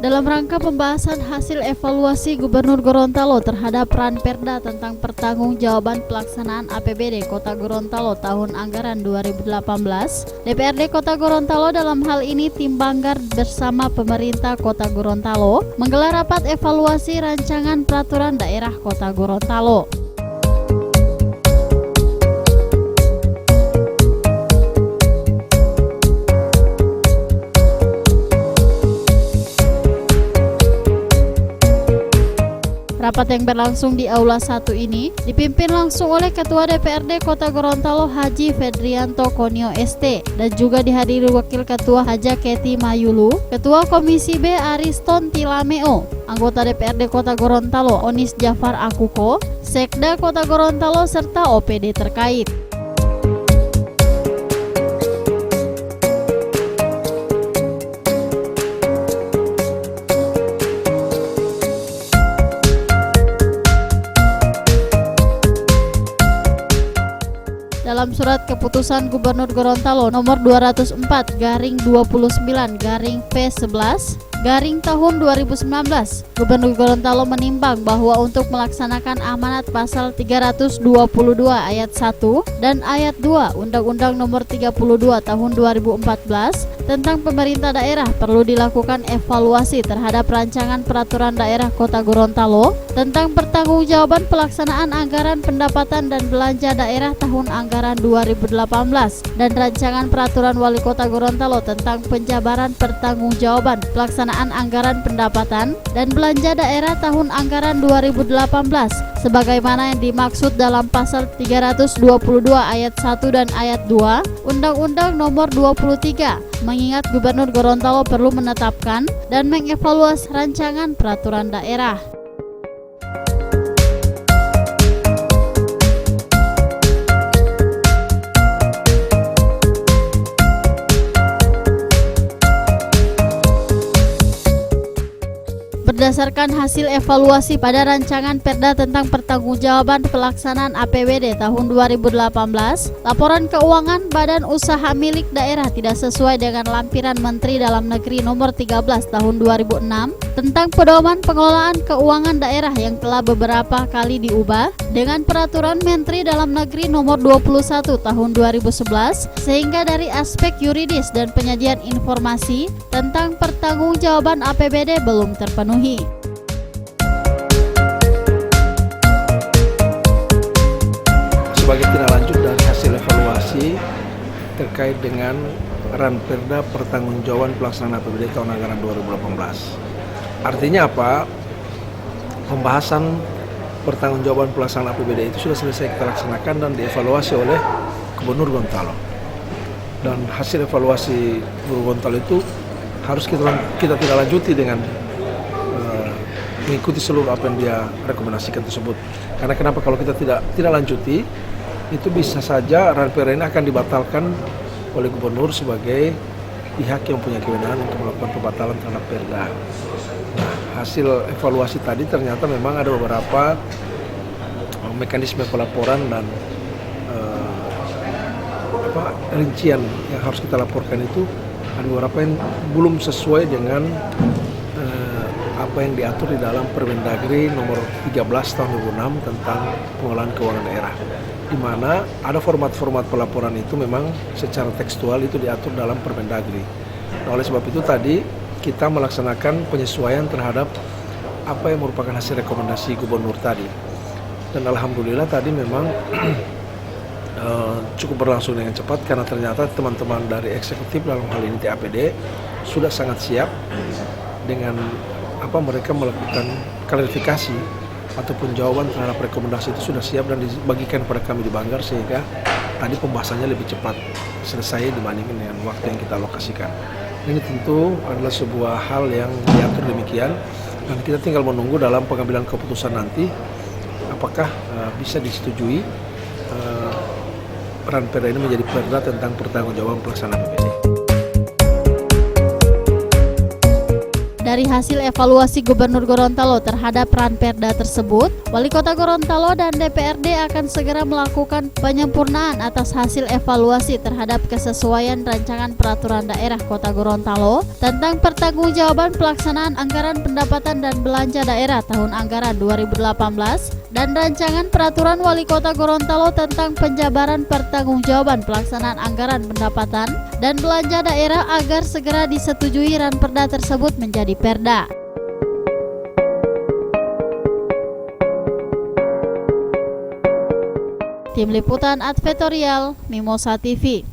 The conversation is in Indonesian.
Dalam rangka pembahasan hasil evaluasi Gubernur Gorontalo terhadap Ranperda tentang pertanggungjawaban pelaksanaan APBD Kota Gorontalo tahun anggaran 2018, DPRD Kota Gorontalo dalam hal ini Tim Banggar bersama pemerintah Kota Gorontalo menggelar rapat evaluasi rancangan peraturan daerah Kota Gorontalo. Rapat yang berlangsung di Aula 1 ini dipimpin langsung oleh Ketua DPRD Kota Gorontalo Haji Fedrianto Konio ST dan juga dihadiri Wakil Ketua Haja Keti Mayulu, Ketua Komisi B Ariston Tilameo, anggota DPRD Kota Gorontalo Onis Jafar Akuko, Sekda Kota Gorontalo serta OPD terkait. Dalam surat keputusan Gubernur Gorontalo nomor 204/29/P11 tahun 2019, Gubernur Gorontalo menimbang bahwa untuk melaksanakan amanat pasal 322 ayat 1 dan ayat 2 Undang-Undang nomor 32 tahun 2014 tentang pemerintah daerah perlu dilakukan evaluasi terhadap rancangan peraturan daerah Kota Gorontalo tentang pertanggungjawaban pelaksanaan anggaran pendapatan dan belanja daerah tahun anggaran 2018 dan rancangan peraturan Wali Kota Gorontalo tentang penjabaran pertanggungjawaban pelaksanaan anggaran pendapatan dan belanja daerah tahun anggaran 2018 sebagaimana yang dimaksud dalam pasal 322 ayat 1 dan ayat 2 Undang-Undang nomor 23, mengingat Gubernur Gorontalo perlu menetapkan dan mengevaluasi rancangan peraturan daerah. Berdasarkan hasil evaluasi pada rancangan Perda tentang pertanggungjawaban pelaksanaan APBD tahun 2018, laporan keuangan Badan Usaha Milik Daerah tidak sesuai dengan lampiran Menteri Dalam Negeri nomor 13 tahun 2006 tentang pedoman pengelolaan keuangan daerah yang telah beberapa kali diubah dengan peraturan Menteri Dalam Negeri nomor 21 tahun 2011 sehingga dari aspek yuridis dan penyajian informasi tentang pertanggungjawaban APBD belum terpenuhi. Sebagai tindak lanjut dari hasil evaluasi terkait dengan Ranperda pertanggungjawaban pelaksanaan APBD tahun anggaran 2018. Artinya apa? Pembahasan pertanggungjawaban pelaksanaan APBD itu sudah selesai kita laksanakan dan dievaluasi oleh Gubernur Gorontalo. Dan hasil evaluasi Gubernur Gorontalo itu harus kita tidak lanjuti dengan mengikuti seluruh apa yang dia rekomendasikan tersebut. Karena kenapa kalau kita tidak lanjuti, itu bisa saja Ranperda ini akan dibatalkan oleh Gubernur sebagai pihak yang punya kewenangan untuk melakukan pembatalan terhadap Perda. Nah, hasil evaluasi tadi ternyata memang ada beberapa mekanisme pelaporan dan rincian yang harus kita laporkan itu ada beberapa yang belum sesuai dengan apa yang diatur di dalam Permendagri nomor 13 tahun 2006 tentang pengelolaan keuangan daerah, di mana ada format-format pelaporan itu memang secara tekstual itu diatur dalam Permendagri. Nah, oleh sebab itu tadi kita melaksanakan penyesuaian terhadap apa yang merupakan hasil rekomendasi Gubernur tadi. Dan alhamdulillah tadi memang cukup berlangsung dengan cepat karena ternyata teman-teman dari eksekutif dalam hal ini TAPD sudah sangat siap dengan mereka melakukan klarifikasi ataupun jawaban terhadap rekomendasi itu sudah siap dan dibagikan kepada kami di Banggar sehingga tadi pembahasannya lebih cepat selesai dibandingkan dengan waktu yang kita alokasikan. Ini tentu adalah sebuah hal yang diatur demikian dan kita tinggal menunggu dalam pengambilan keputusan nanti apakah bisa disetujui Ranperda ini menjadi perda tentang pertanggungjawaban pelaksanaan APBD. dari hasil evaluasi Gubernur Gorontalo terhadap Ranperda tersebut, Wali Kota Gorontalo dan DPRD akan segera melakukan penyempurnaan atas hasil evaluasi terhadap kesesuaian rancangan peraturan daerah Kota Gorontalo tentang pertanggungjawaban pelaksanaan anggaran pendapatan dan belanja daerah tahun anggaran 2018 dan rancangan peraturan Wali Kota Gorontalo tentang penjabaran pertanggungjawaban pelaksanaan anggaran pendapatan dan belanja daerah agar segera disetujui Ranperda tersebut menjadi perda. Tim Liputan Advertorial Mimosa TV.